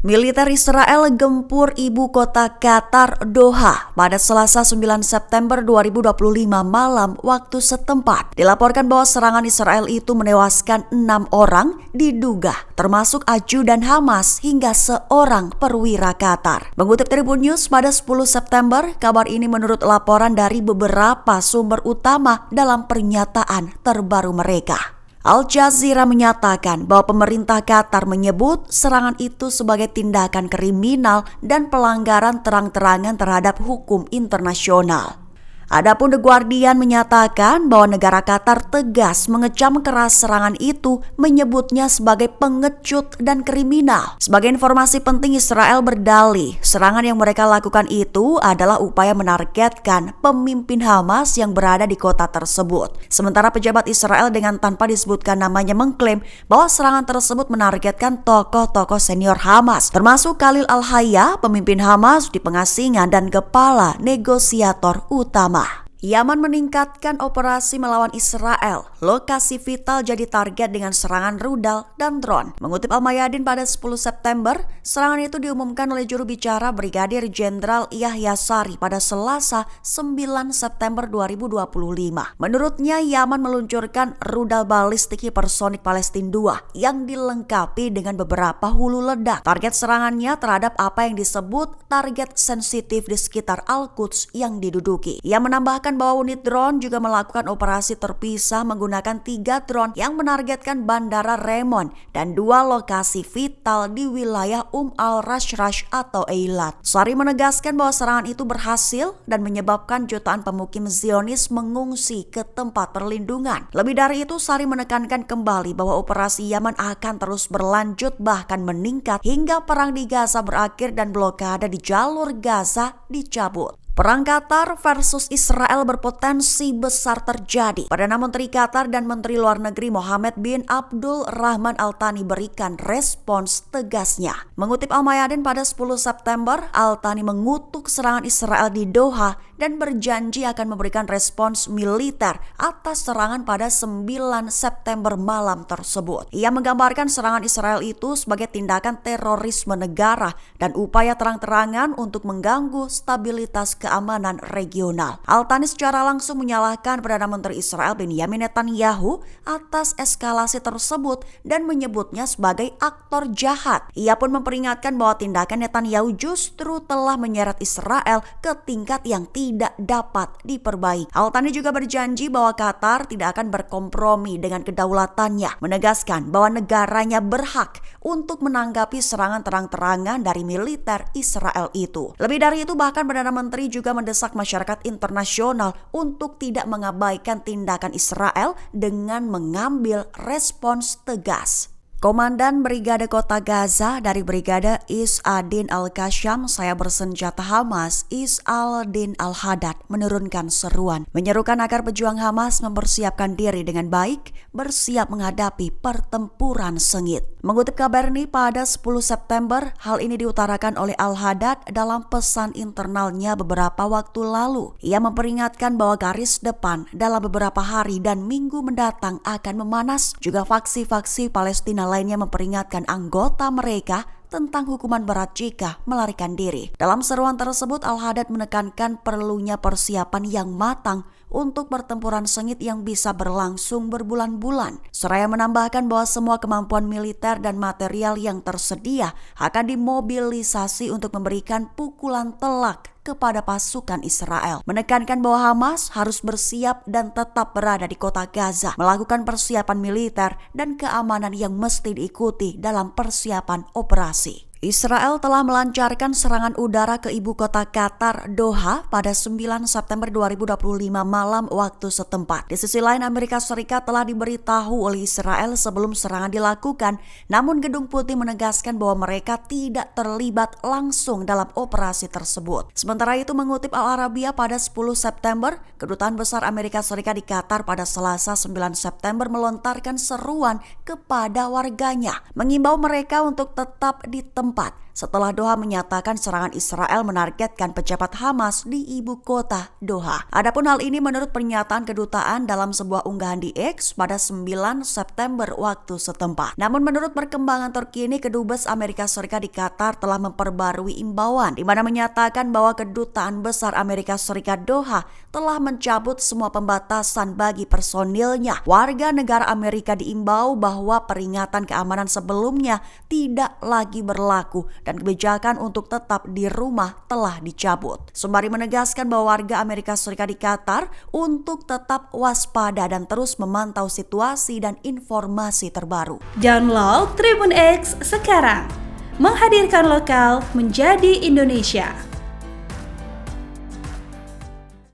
Militer Israel gempur ibu kota Qatar, Doha, pada Selasa 9 September 2025 malam waktu setempat. Dilaporkan bahwa serangan Israel itu menewaskan 6 orang diduga termasuk ajudan Hamas hingga seorang perwira Qatar. Mengutip Tribun News pada 10 September, kabar ini menurut laporan dari beberapa sumber utama dalam pernyataan terbaru mereka. Al Jazeera menyatakan bahwa pemerintah Qatar menyebut serangan itu sebagai tindakan kriminal dan pelanggaran terang-terangan terhadap hukum internasional. Adapun The Guardian menyatakan bahwa negara Qatar tegas mengecam keras serangan itu, menyebutnya sebagai pengecut dan kriminal. Sebagai informasi penting, Israel berdalih serangan yang mereka lakukan itu adalah upaya menargetkan pemimpin Hamas yang berada di kota tersebut. Sementara pejabat Israel dengan tanpa disebutkan namanya mengklaim bahwa serangan tersebut menargetkan tokoh-tokoh senior Hamas, termasuk Khalil Al-Hayya, pemimpin Hamas di pengasingan dan kepala negosiator utama. Yaman meningkatkan operasi melawan Israel. Lokasi vital jadi target dengan serangan rudal dan drone. Mengutip Al-Mayadin pada 10 September, serangan itu diumumkan oleh juru bicara Brigadir Jenderal Yahya Sari pada Selasa 9 September 2025. Menurutnya, Yaman meluncurkan rudal balistik hipersonik Palestina 2 yang dilengkapi dengan beberapa hulu ledak. Target serangannya terhadap apa yang disebut target sensitif di sekitar Al-Quds yang diduduki. Ia menambahkan bahwa unit drone juga melakukan operasi terpisah menggunakan 3 drone yang menargetkan Bandara Remon dan 2 lokasi vital di wilayah al-Rashrash atau Eilat. Sari menegaskan bahwa serangan itu berhasil dan menyebabkan jutaan pemukim Zionis mengungsi ke tempat perlindungan. Lebih dari itu, Sari menekankan kembali bahwa operasi Yaman akan terus berlanjut bahkan meningkat hingga perang di Gaza berakhir dan blokade di jalur Gaza dicabut. Perang Qatar versus Israel berpotensi besar terjadi. Perdana Menteri Qatar dan Menteri Luar Negeri Mohammed bin Abdul Rahman Al Thani berikan respons tegasnya. Mengutip Al-Mayadin pada 10 September, Al Thani mengutuk serangan Israel di Doha dan berjanji akan memberikan respons militer atas serangan pada 9 September malam tersebut. Ia menggambarkan serangan Israel itu sebagai tindakan terorisme negara dan upaya terang-terangan untuk mengganggu stabilitas keamanan regional. Al Thani secara langsung menyalahkan Perdana Menteri Israel Benjamin Netanyahu atas eskalasi tersebut dan menyebutnya sebagai aktor jahat. Ia pun memperingatkan bahwa tindakan Netanyahu justru telah menyeret Israel ke tingkat yang tidak dapat diperbaiki. Al Thani juga berjanji bahwa Qatar tidak akan berkompromi dengan kedaulatannya, menegaskan bahwa negaranya berhak untuk menanggapi serangan terang-terangan dari militer Israel itu. Lebih dari itu, bahkan Perdana Menteri juga mendesak masyarakat internasional untuk tidak mengabaikan tindakan Israel dengan mengambil respons tegas. Komandan Brigade Kota Gaza dari Brigade Is Adin Al-Qassam, saya bersenjata Hamas, Is Al-Din Al-Haddad, menurunkan seruan, menyerukan agar pejuang Hamas mempersiapkan diri dengan baik, bersiap menghadapi pertempuran sengit. Mengutip Kabarni pada 10 September, hal ini diutarakan oleh Al-Haddad dalam pesan internalnya beberapa waktu lalu. Ia memperingatkan bahwa garis depan dalam beberapa hari dan minggu mendatang akan memanas. Juga faksi-faksi Palestina lainnya memperingatkan anggota mereka tentang hukuman berat jika melarikan diri. Dalam seruan tersebut, Al-Haddad menekankan perlunya persiapan yang matang untuk pertempuran sengit yang bisa berlangsung berbulan-bulan. Seraya menambahkan bahwa semua kemampuan militer dan material yang tersedia akan dimobilisasi untuk memberikan pukulan telak kepada pasukan Israel. Menekankan bahwa Hamas harus bersiap dan tetap berada di kota Gaza, melakukan persiapan militer dan keamanan yang mesti diikuti dalam persiapan operasi. Israel telah melancarkan serangan udara ke ibu kota Qatar, Doha, pada 9 September 2025 malam waktu setempat. Di sisi lain, Amerika Serikat telah diberitahu oleh Israel sebelum serangan dilakukan, namun Gedung Putih menegaskan bahwa mereka tidak terlibat langsung dalam operasi tersebut. Sementara itu, mengutip Al Arabiya pada 10 September, Kedutaan Besar Amerika Serikat di Qatar pada Selasa 9 September melontarkan seruan kepada warganya, mengimbau mereka untuk tetap di tempat setempat setelah Doha menyatakan serangan Israel menargetkan pejabat Hamas di ibu kota Doha. Adapun hal ini menurut pernyataan kedutaan dalam sebuah unggahan di X pada 9 September waktu setempat. Namun menurut perkembangan terkini, Kedubes Amerika Serikat di Qatar telah memperbarui imbauan di mana menyatakan bahwa Kedutaan Besar Amerika Serikat Doha telah mencabut semua pembatasan bagi personilnya. Warga negara Amerika diimbau bahwa peringatan keamanan sebelumnya tidak lagi berlaku dan kebijakan untuk tetap di rumah telah dicabut. Sembari menegaskan bahwa warga Amerika Serikat di Qatar untuk tetap waspada dan terus memantau situasi dan informasi terbaru. Download Tribun X sekarang, menghadirkan lokal menjadi Indonesia.